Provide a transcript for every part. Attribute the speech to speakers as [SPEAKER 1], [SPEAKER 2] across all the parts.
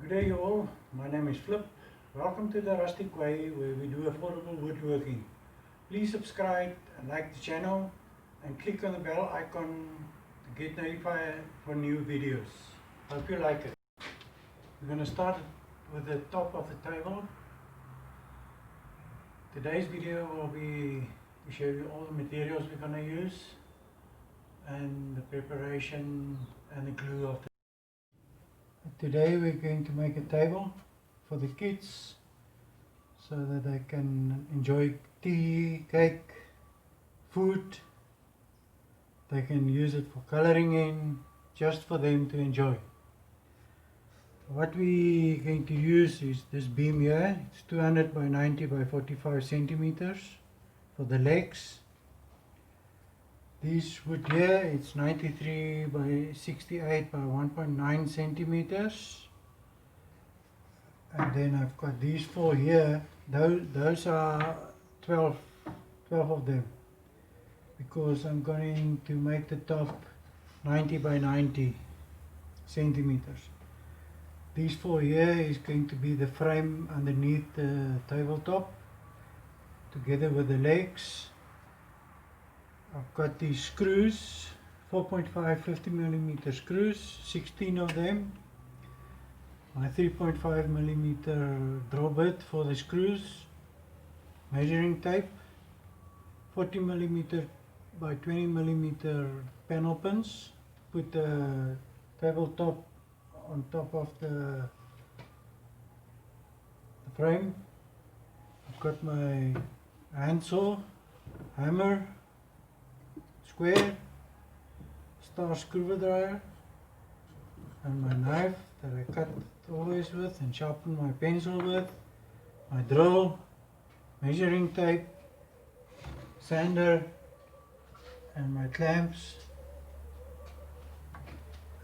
[SPEAKER 1] Good day you all, my name is Flip. Welcome to the Rustic Way where we do affordable woodworking. Please subscribe and like the channel and click on the bell icon to get notified for new videos. Hope you like it. We're going to start with the top of the table. Today's video will be to show you all the materials we're going to use and the preparation and the glue of the Today we're going to make a table for the kids so that they can enjoy tea, cake, food. They can use it for coloring in, just for them to enjoy. What we're going to use is this beam here. It's 200 by 90 by 45 centimeters for the legs. This wood here, it's 93 by 68 by 1.9 centimeters. And then I've got these four here. Those are 12 of them. Because I'm going to make the top 90 by 90 centimeters. These four here is going to be the frame underneath the tabletop, together with the legs. I've got these screws, 4.5 50mm screws, 16 of them. My 3.5mm drill bit for the screws, measuring tape, 40mm by 20mm panel pins. Put the tabletop on top of the frame. I've got my handsaw, hammer, square, star screwdriver, and my knife that I cut always with and sharpen my pencil with, my drill, measuring tape, sander, and my clamps.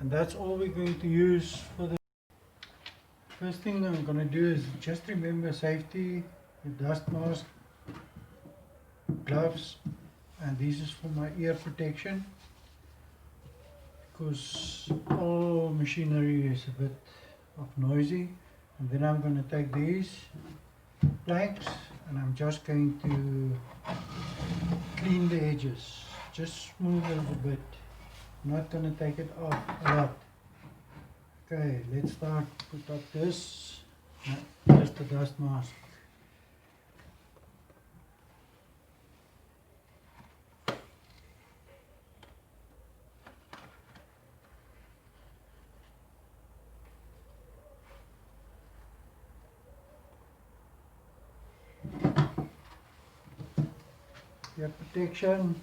[SPEAKER 1] And that's all we're going to use for the first thing I'm going to do is just remember safety, the dust mask, gloves, and this is for my ear protection, because all machinery is a bit of noisy. And then I'm going to take these planks and I'm just going to clean the edges, just smooth it a bit. I'm not going to take it off a lot. Okay, let's start. Put up this, just the dust mask. Ear protection,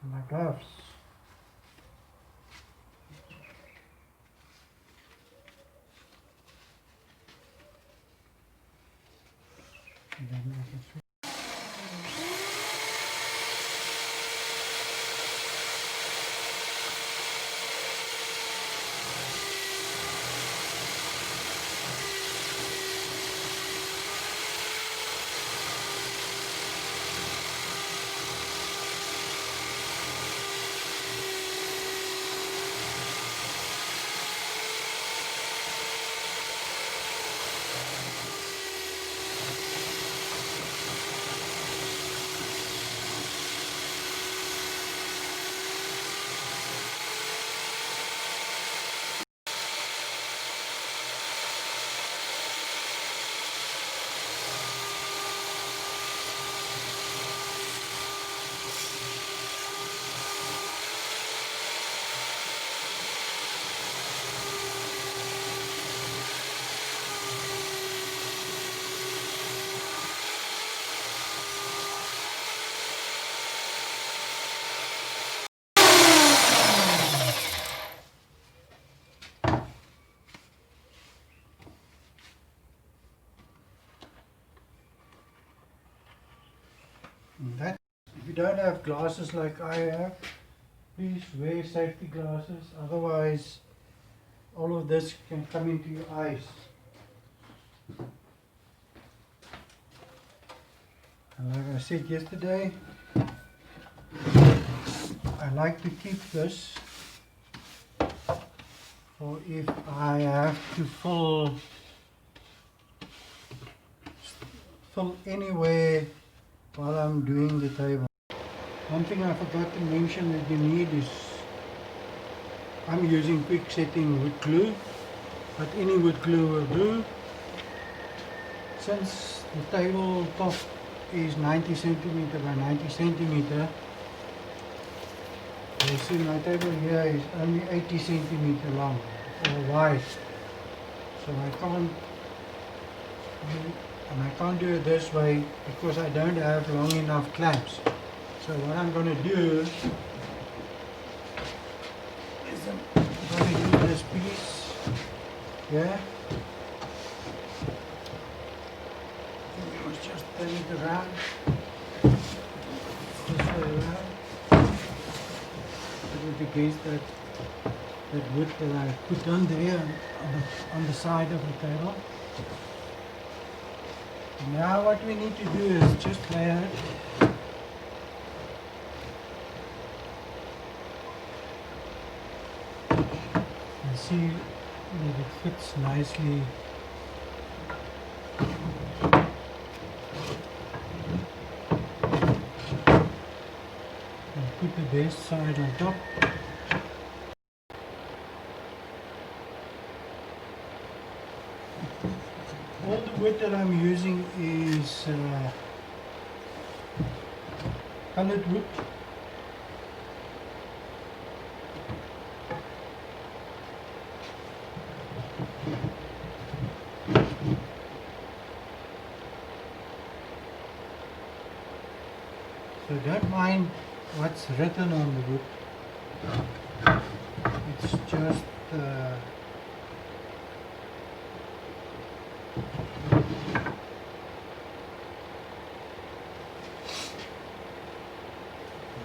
[SPEAKER 1] and my gloves. And then I can switch. That, if you don't have glasses like I have, please wear safety glasses, otherwise all of this can come into your eyes. And like I said yesterday, I like to keep this or if I have to fill anywhere while I'm doing the table. One thing I forgot to mention that you need is, I'm using quick setting wood glue, but any wood glue will do. Since the tabletop is 90 centimeter by 90 centimeter, you see my table here is only 80 centimeter long or wide, so I can't do it this way because I don't have long enough clamps. So what I'm going to do is I'm going to use this piece here. You must just turn it around, this way around, put it against that wood that I put on there on the side of the table. Now what we need to do is just layer it. And see that it fits nicely. And put the base side on top. All the wood that I'm using is colored wood. So don't mind what's written on the wood. It's just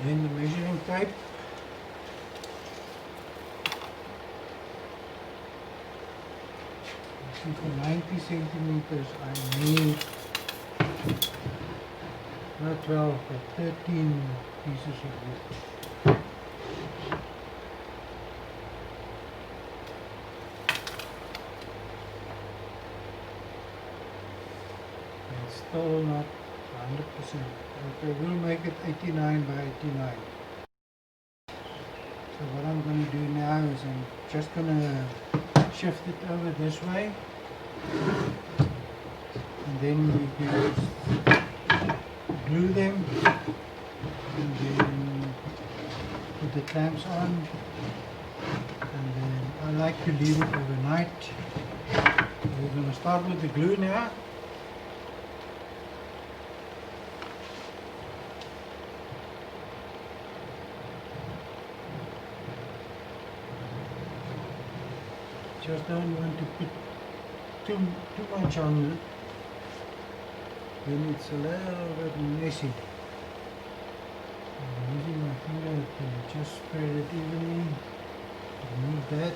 [SPEAKER 1] then the measuring tape. See, for 90 centimeters I need not 12 but 13 pieces of wood. It's still not 100%, but I will make it 89 by 89. So what I'm going to do now is I'm just going to shift it over this way, and then we can glue them, and then put the clamps on, and then I like to leave it overnight. So we're going to start with the glue now. Just don't want to put too much on it, then it's a little bit messy. I'm using my finger to just spread it evenly, remove that.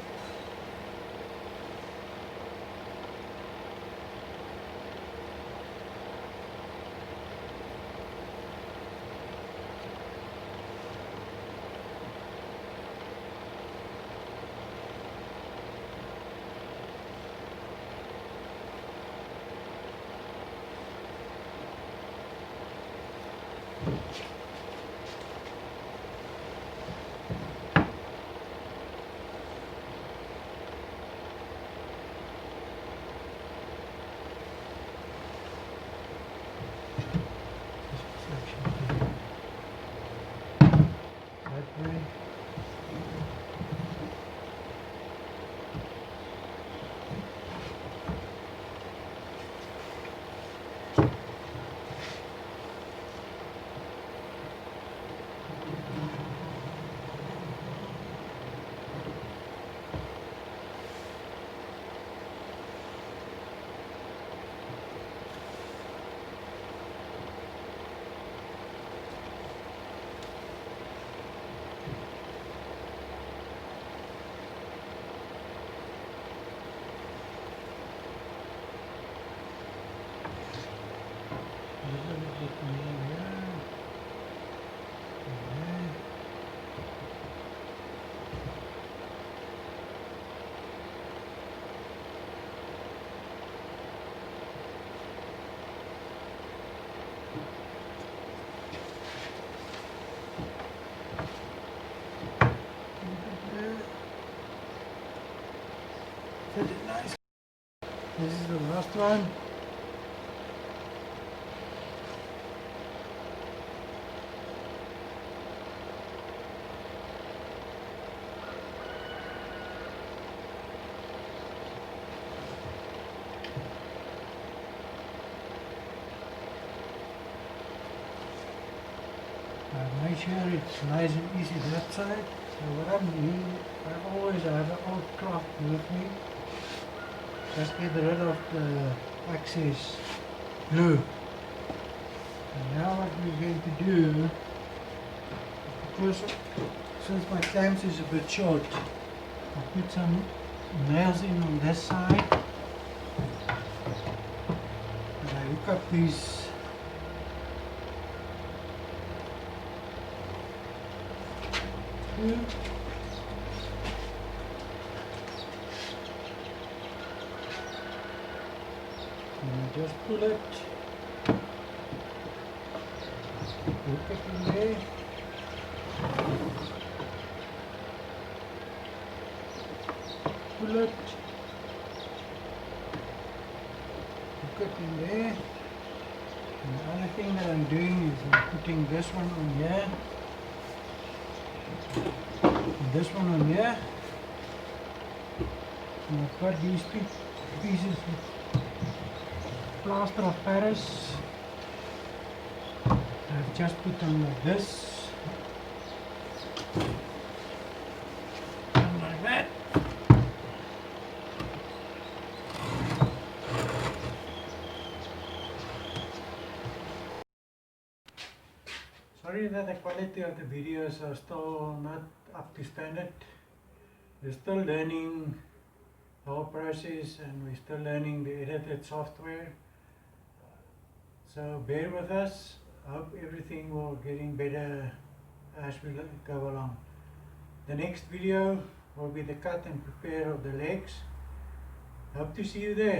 [SPEAKER 1] Pretty nice. This is the last one. Make sure it's nice and easy that side. So what I'm doing, I always have an old cloth with me. Just get rid of the excess glue. And now what we're going to do, because since my clamps is a bit short, I'll put some nails in on this side. And I hook up these two. And just pull it, hook it in there, pull it, hook it in there. And the other thing that I'm doing is I'm putting this one on here, and this one on here. And I've got these pieces of plaster of Paris. I've just put on like this, and like that. Sorry that the quality of the videos are still not up to standard. We're still learning the whole process, and we're still learning the edited software. So bear with us. I hope everything will getting better as we go along. The next video will be the cut and prepare of the legs. Hope to see you there.